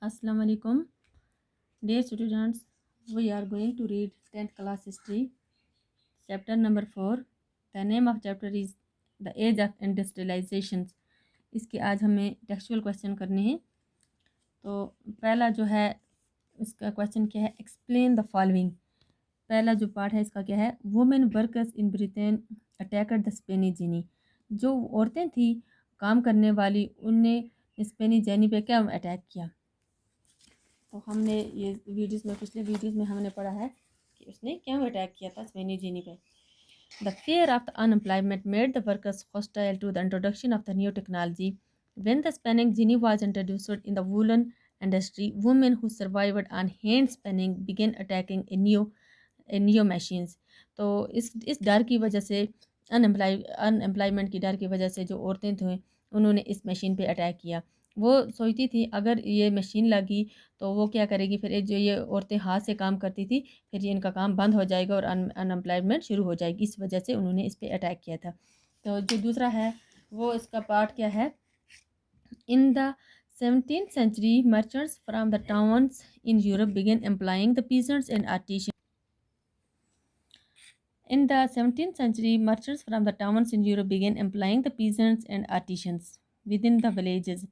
Assalamu alaikum. Dear students, we are going to read 10th class history, chapter number 4. The name of chapter is The Age of Industrialization. इसके आज हमें textual question करने हैं। तो पहला जो है इसका क्वेश्चन क्या है, एक्सप्लेन द फॉलोइंग। पहला जो पार्ट है इसका क्या है, women workers in Britain attacked the spinning jenny. जो औरतें थी काम करने वाली, उनने स्पेनी जेनी पे क्या अटैक किया। तो हमने ये वीडियोस में, पिछले वीडियोस में हमने पढ़ा है कि उसने क्यों अटैक किया था स्पेनी जीनी पे। The fear of the unemployment made the workers hostile to the introduction of the new technology. When the spinning genie was introduced in the woolen industry, women who survived on hand spinning began attacking a new machines. तो इस डर की वजह से, unemployment की डर की वजह से जो औरतें थीं उन्होंने इस मशीन पे अटैक किया। वो सोचती थी अगर ये मशीन लगी तो वो क्या करेगी, फिर जो ये औरतें हाथ से काम करती थी फिर ये इनका काम बंद हो जाएगा और अनएम्प्लॉयमेंट शुरू हो जाएगी। इस वजह से उन्होंने इस पर अटैक किया था। तो जो दूसरा है वो इसका पार्ट क्या है, in the 17th century merchants from the towns in Europe began employing the peasants and artisans. In the 17th century, merchants from the towns in Europe began employing the peasants and artisans within the villages.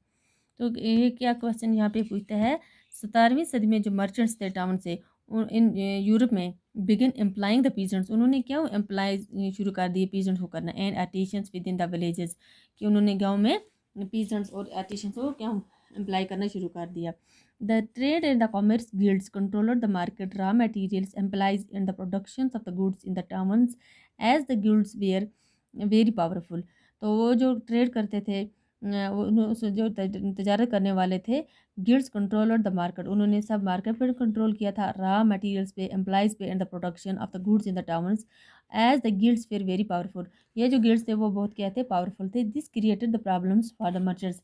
तो ये क्या question यहाँ पे पूछता है, 17वीं सदी में जो मर्चेंट्स थे टाउन से इन यूरोप में, बिगिन एम्प्लॉइंग द पीजेंट्स, उन्होंने क्या एम्प्लॉय शुरू कर दिए पीजेंट्स को करना, and artisans with in the villages, कि उन्होंने गांव में पीजेंट्स और आर्टिशंस को क्या एम्प्लॉय करना शुरू कर दिया। The trade and the commerce guilds controller the market raw materials employees in the production of the goods in the towns as the guilds were very powerful. तो वो जो ट्रेड करते थे, जो तजारत करने वाले थे, गिल्ड्स कंट्रोलर द मार्केट, उन्होंने सब मार्केट पर कंट्रोल किया था, रॉ मटेरियल्स पे, एम्प्लॉयज़ पे, and the production of the goods in the towns as the guilds were very powerful. ये जो गिल्ड्स थे वो बहुत क्या थे, पावरफुल थे। This created the problems for the merchants,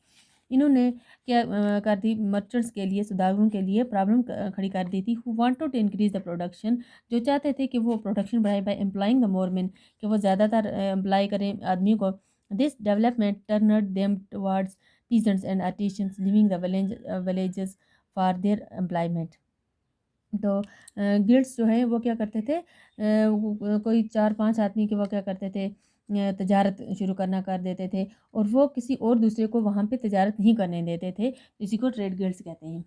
इन्होंने क्या कर दी मर्चेंट्स के लिए, सुधारकों के लिए प्रॉब्लम खड़ी कर दी थी। Who wanted to increase the production, जो चाहते थे कि वो प्रोडक्शन बढ़ाए by employing the more men, कि वो ज़्यादातर एम्प्लॉय करें आदमी को। This development turned them towards peasants and artisans leaving the villages for their employment. तो गिल्ड्स जो है वो क्या करते थे, कोई 4-5 आदमी के वो क्या करते थे, तजारत शुरू करना कर देते थे और वो किसी और दूसरे को वहाँ पे तजारत नहीं करने देते थे, इसी को ट्रेड गिल्ड्स कहते हैं।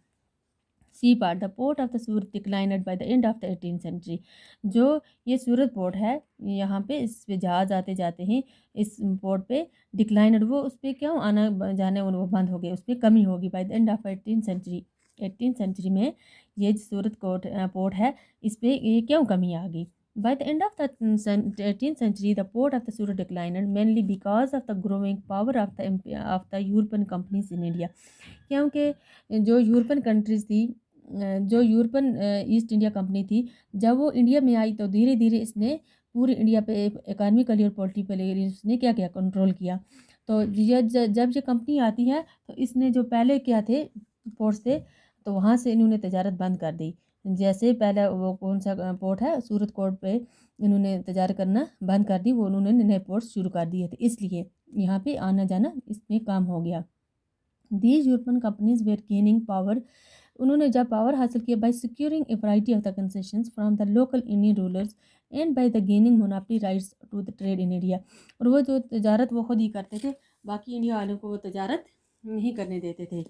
C part, the port of the Surat declined by the end of the 18th century. जो ये सूरत पोर्ट है, यहाँ पे इस पे जहाज़ आते जाते हैं, इस पोर्ट पे डिक्लाइनड, वो उस पर क्यों आना जाने वो बंद हो गए, उस पर कमी होगी by the end of 18th century. 18th century में ये सूरत पोर्ट है, इस पर ये क्यों कमी आ गई। By the end of the 18th century, the port of the Surat declined mainly because of the growing power of the European companies in India. क्योंकि जो यूरोपियन कंट्रीज़ थी, जो यूरोपियन ईस्ट इंडिया कंपनी थी, जब वो India में आई तो धीरे धीरे इसने पूरे इंडिया पे इकॉनमिकली और पॉलिटिकली इसने क्या किया, कंट्रोल किया। तो जब ये कंपनी आती है तो इसने जो पहले क्या थे पोर्ट्स थे, तो वहाँ से इन्होंने तजारत बंद कर दी। जैसे पहले वो कौन सा पोर्ट है, सूरत कोर्ट पे इन्होंने तजारत करना बंद कर दी, वो उन्होंने नए पोर्ट्स शुरू कर दिए थे, इसलिए यहाँ पे आना जाना इसमें काम हो गया। These European companies were gaining power, उन्होंने जब पावर हासिल किया by securing a variety of the concessions from the local Indian rulers and by the gaining monopoly rights to the trade in India. और वो जो तजारत वो खुद ही करते थे, बाकी इंडिया वालों को वो तजारत नहीं करने देते थे।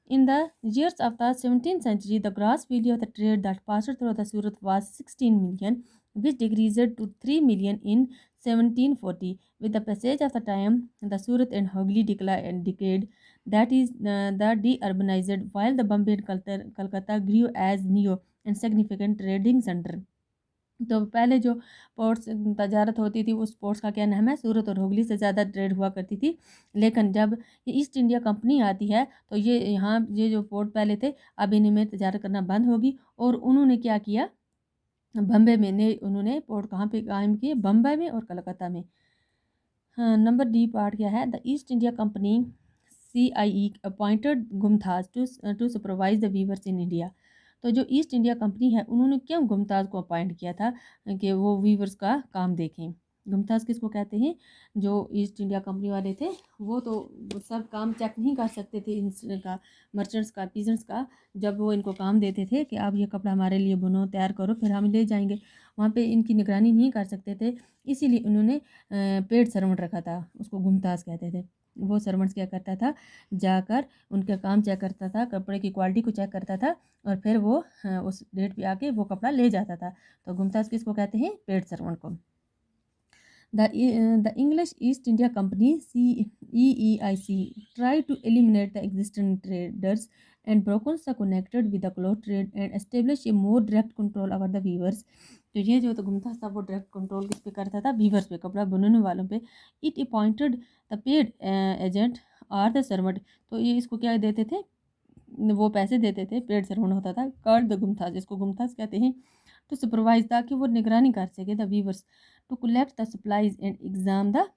In the years of the 17th century, the gross value of the trade that passed through the Surat was 16 million, which decreased to 3 million in 1740. With the passage of the time, the Surat and Hooghly decayed, that is, the de-urbanized, while the Bombay and Calcutta grew as new and significant trading center. तो पहले जो ports तजारत होती थी उस ports का क्या नाम है, सूरत और हुगली से ज़्यादा ट्रेड हुआ करती थी। लेकिन जब ये ईस्ट इंडिया कंपनी आती है तो ये यहाँ ये जो पोर्ट पहले थे अब इनमें तजारत करना बंद होगी, और उन्होंने क्या किया, बम्बे में ने उन्होंने पोर्ट कहाँ पे कायम किए, बम्बई में और कलकत्ता में। हाँ, नंबर डी पार्ट क्या है, the East India Company CIE appointed gomasthas to supervise the weavers in India. तो जो ईस्ट इंडिया कंपनी है उन्होंने क्यों गुमताज को अपॉइंट किया था कि वो वीवर्स का काम देखें। गुमताज़ किसको कहते हैं? जो ईस्ट इंडिया कंपनी वाले थे वो तो वो सब काम चेक नहीं कर सकते थे का, मर्चेंट्स का, पीजेंट्स का। जब वो इनको काम देते थे कि आप ये कपड़ा हमारे लिए बुनो, तैयार करो, फिर हम ले जाएंगे, वहाँ पे इनकी निगरानी नहीं कर सकते थे। इसीलिए उन्होंने पेड सर्वेंट रखा था, उसको गुमताज़ कहते थे। वो सर्वेंट्स क्या करता था, जाकर उनका काम चेक करता था, कपड़े की क्वालिटी को चेक करता था, और फिर वो उस डेट पे आके वो कपड़ा ले जाता था। तो गुमताज़ किसको कहते हैं? पेड सर्वेंट को। The English East India Company (EEIC) tried to eliminate the existing traders and brokers connected with the cloth trade and establish a more direct control over the weavers. तो ये जो तो गुमताज़ था वो डायरेक्ट कंट्रोल किस पे करता था? वीवर्स पे, कपड़ा बुनने वालों पे। It appointed the paid agent or the servant. तो ये इसको क्या देते थे? वो पैसे देते थे, पेड सर्वेंट होता था। कॉल्ड द गुमताज़, जिसको गुमताज़ कहते हैं, टू सुपरवाइज, ताकि वो निगरानी कर सके, the weavers, to collect the supplies and exam the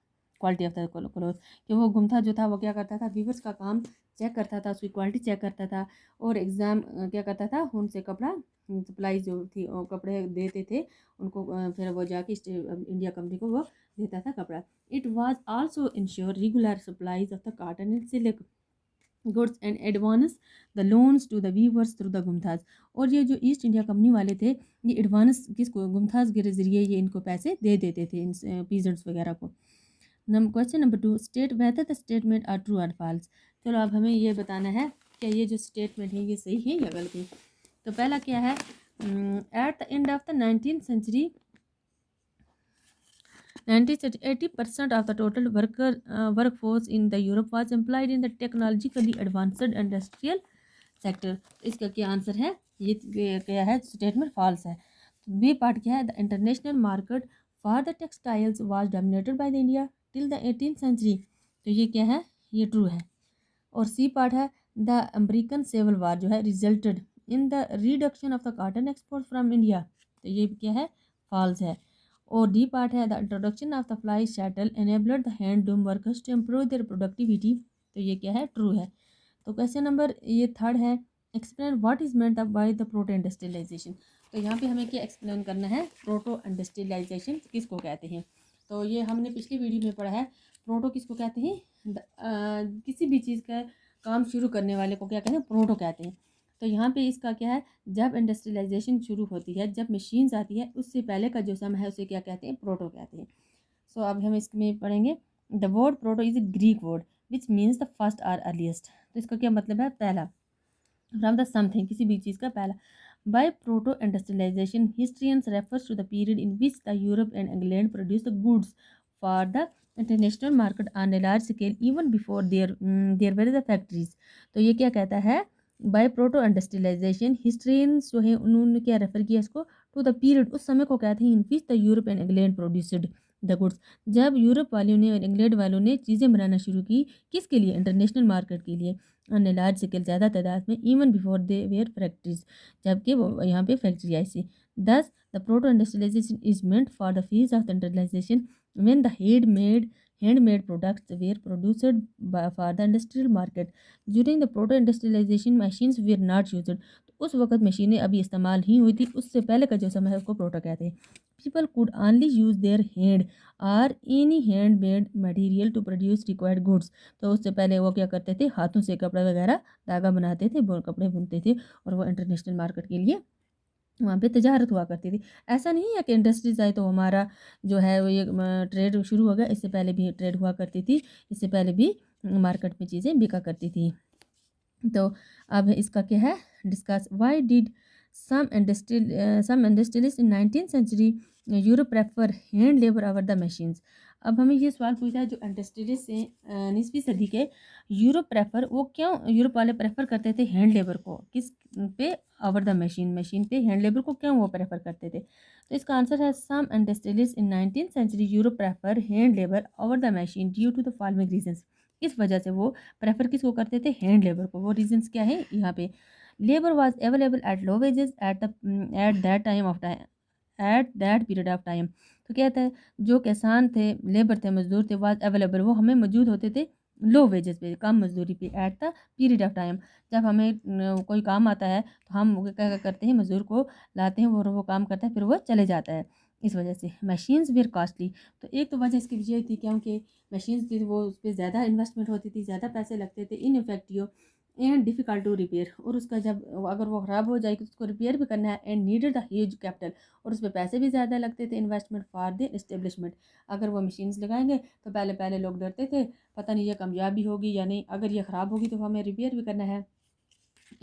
quality of the cloth. कि वो गुमथा जो था वो क्या करता था? वीवर्स का काम चेक करता था, उसकी क्वालिटी चेक करता था, और एग्ज़ाम क्या करता था? उनसे कपड़ा सप्लाई जो थी कपड़े देते थे उनको, फिर वो जाके इंडिया कंपनी को वो देता था कपड़ा। It was also insure regular supplies of the cotton and silk goods and advance the loans to the weavers through the gomasthas. और ये जो ईस्ट इंडिया कंपनी वाले थे, ये एडवांस किसको? गुमथाज के ज़रिए ये इनको पैसे दे देते थे, इन पीजेंट्स वगैरह को। Question number 2, state whether the statement are true और फॉल्स। चलो अब हमें ये बताना है कि ये जो स्टेटमेंट है ये सही है या गलत है। तो पहला क्या है? At the end of the 19th century 80% of the total workforce in the Europe was employed in the technologically advanced industrial sector। इसका क्या आंसर है? ये क्या है? स्टेटमेंट फॉल्स है। तो बी पार्ट क्या है? The international market for the textiles was dominated by the India till the 18th century। तो ये क्या है? ये ट्रू है। और सी पार्ट है, द अमेरिकन सिविल वार जो है resulted in the reduction of the cotton export from India. तो ये क्या है? फॉल्स है। और डी पार्ट है, the introduction of the fly shuttle enabled the handloom workers to improve their productivity. तो ये क्या है? ट्रू है। तो क्वेश्चन नंबर ये थर्ड है, explain what is meant by the proto industrialization. तो यहाँ पे हमें क्या एक्सप्लेन करना है? प्रोटो इंडस्ट्रियलाइजेशन किसको कहते हैं? तो ये हमने पिछली वीडियो में पढ़ा है। प्रोटो किसको कहते हैं? किसी भी चीज़ का काम शुरू करने वाले को क्या कहते हैं? प्रोटो कहते हैं। तो यहाँ पे इसका क्या है? जब इंडस्ट्रियलाइजेशन शुरू होती है, जब मशीन्स आती है, उससे पहले का जो समय है उसे क्या कहते हैं? प्रोटो कहते हैं। सो अब हम इसमें पढ़ेंगे, the word proto is a Greek word which means the first or earliest. तो इसका क्या मतलब है? पहला, फ्रॉम द समथिंग, किसी भी चीज़ का पहला। By proto industrialisation historians refers to the period in which the Europe and England produce the goods for the international market on a large scale even before there were the factories. तो ये क्या कहता है? Bye proto industrialisation हिस्ट्रियंस जो है उन्होंने क्या refer किया इसको? टू द पीरियड, उस समय को कहते हैं, in which the Europe and England produced the goods, जब यूरोप वालों ने और इंग्लैंड वालों ने चीज़ें बनाना शुरू की। किसके लिए? इंटरनेशनल मार्केट के लिए। ऑन ए लार्ज स्केल, ज़्यादा तादाद में, even before they were factories, जबकि वो यहाँ पे factory I see. Thus the proto industrialization is meant for the phase of the industrialization when the handmade products were produced for the industrial market। during the proto industrialization machines were not used। तो उस वक्त मशीनें अभी इस्तेमाल नहीं हुई थी, उससे पहले का जो समय है उसको प्रोटो कहते हैं। people could only use their hand or any handmade material to produce required goods। तो उससे पहले वो क्या करते थे? हाथों से कपड़ा वगैरह धागा बनाते थे, कपड़े बुनते थे, और वो इंटरनेशनल मार्केट के लिए वहाँ पे तजारत हुआ करती थी। ऐसा नहीं है कि इंडस्ट्रीज आई तो हमारा जो है वो ये ट्रेड शुरू हो गया, इससे पहले भी ट्रेड हुआ करती थी, इससे पहले भी मार्केट में चीज़ें बिका करती थी। तो अब इसका क्या है? Discuss why did some industrialists in 19th century Europe prefer hand labour over the machines. अब हमें ये सवाल पूछा है, जो इंडस्ट्रियलिस्ट हैं 19वीं सदी के, यूरोप प्रेफर, वो क्यों यूरोप वाले प्रेफर करते थे हैंड लेबर को? किस पे? ओवर द मशीन पे हैंड लेबर को क्यों वो प्रेफर करते थे? तो इसका आंसर है, some industrialist in 19th century Europe prefer hand labour over the machine due to the following reasons. इस वजह से वो प्रेफर किसको करते थे? हैंड लेबर को। वो रीजंस क्या है यहाँ पे? Labour was available at low wages at that time of time, at that period of time. तो क्या है? जो किसान थे, लेबर थे, मजदूर थे, वाज अवेलेबल, वो हमें मौजूद होते थे लो वेजेस पे, कम मजदूरी पे, at the period of time. जब हमें कोई काम आता है तो हम क्या करते हैं? मजदूर को लाते हैं, वो काम करता है, फिर वो चले जाता है। इस वजह से मशीन्स वेर कॉस्टली। तो एक तो वजह इसकी ये थी क्योंकि मशीन्स थी वो उस पर ज़्यादा इन्वेस्टमेंट होती थी, ज़्यादा पैसे लगते थे, ineffective and difficult to repair. और उसका जब अगर वो ख़राब हो जाएगी तो उसको रिपेयर भी करना है, and needed the huge capital, और उस पर पैसे भी ज़्यादा लगते थे, इन्वेस्टमेंट फॉर द इस्टेब्लिशमेंट। अगर वो मशीन्स लगाएंगे तो पहले पहले लोग डरते थे, पता नहीं ये कामयाब भी होगी या नहीं, अगर ये ख़राब होगी तो हमें रिपेयर भी करना है,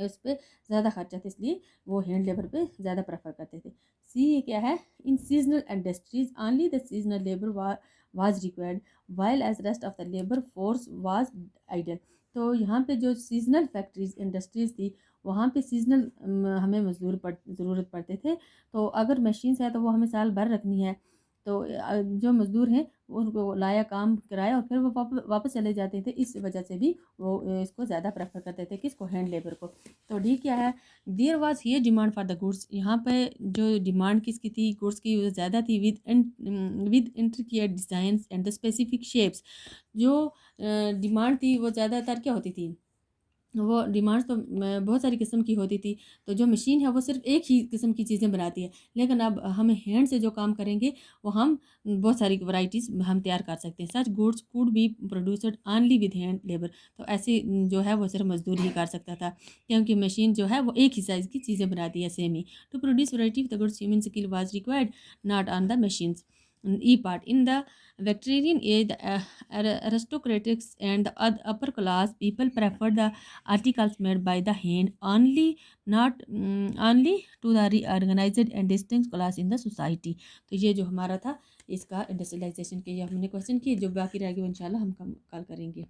उस पर ज़्यादा खर्चा था, इसलिए वो हैंड लेबर पे ज़्यादा प्रेफर करते थे। सी ये क्या है, in seasonal industries only the seasonal labour was required while as rest of the labour force was idle. तो यहाँ पे जो सीजनल फैक्ट्रीज इंडस्ट्रीज थी वहाँ पे सीजनल हमें मजदूर ज़रूरत पड़ते थे। तो अगर मशीन्स है तो वो हमें साल भर रखनी है, तो जो मज़दूर हैं उनको लाया, काम कराया और फिर वो वापस चले जाते थे। इस वजह से भी वो इसको ज़्यादा प्रेफर करते थे, किसको, हैंड लेबर को। तो डी क्या है, there was here demand for the goods. यहाँ पे जो डिमांड किसकी थी, गुड्स की, वो ज़्यादा थी, with intricate designs and the specific shapes. जो डिमांड थी वो ज़्यादातर क्या होती थी, वो डिमांड्स तो बहुत सारी किस्म की होती थी। तो जो मशीन है वो सिर्फ एक ही किस्म की चीज़ें बनाती है, लेकिन अब हमें हैंड से जो काम करेंगे वो हम बहुत सारी वैरायटीज़ हम तैयार कर सकते हैं। Such goods could be produced only with hand labour. तो ऐसे जो है वो सिर्फ मजदूर ही कर सकता था, क्योंकि मशीन जो है वो एक ही साइज़ की चीज़ें बनाती है, सेम ही। To produce variety of the goods human skill was required, not on the machines. E part in the Victorian age, the aristocrats and the upper class people preferred the articles made by the hand only, not only to the reorganized and distinct class in the society। तो ये जो हमारा था इसका industrialisation के, ये हमने question किए, जो बाकी रह गए इंशाल्लाह हम कल करेंगे।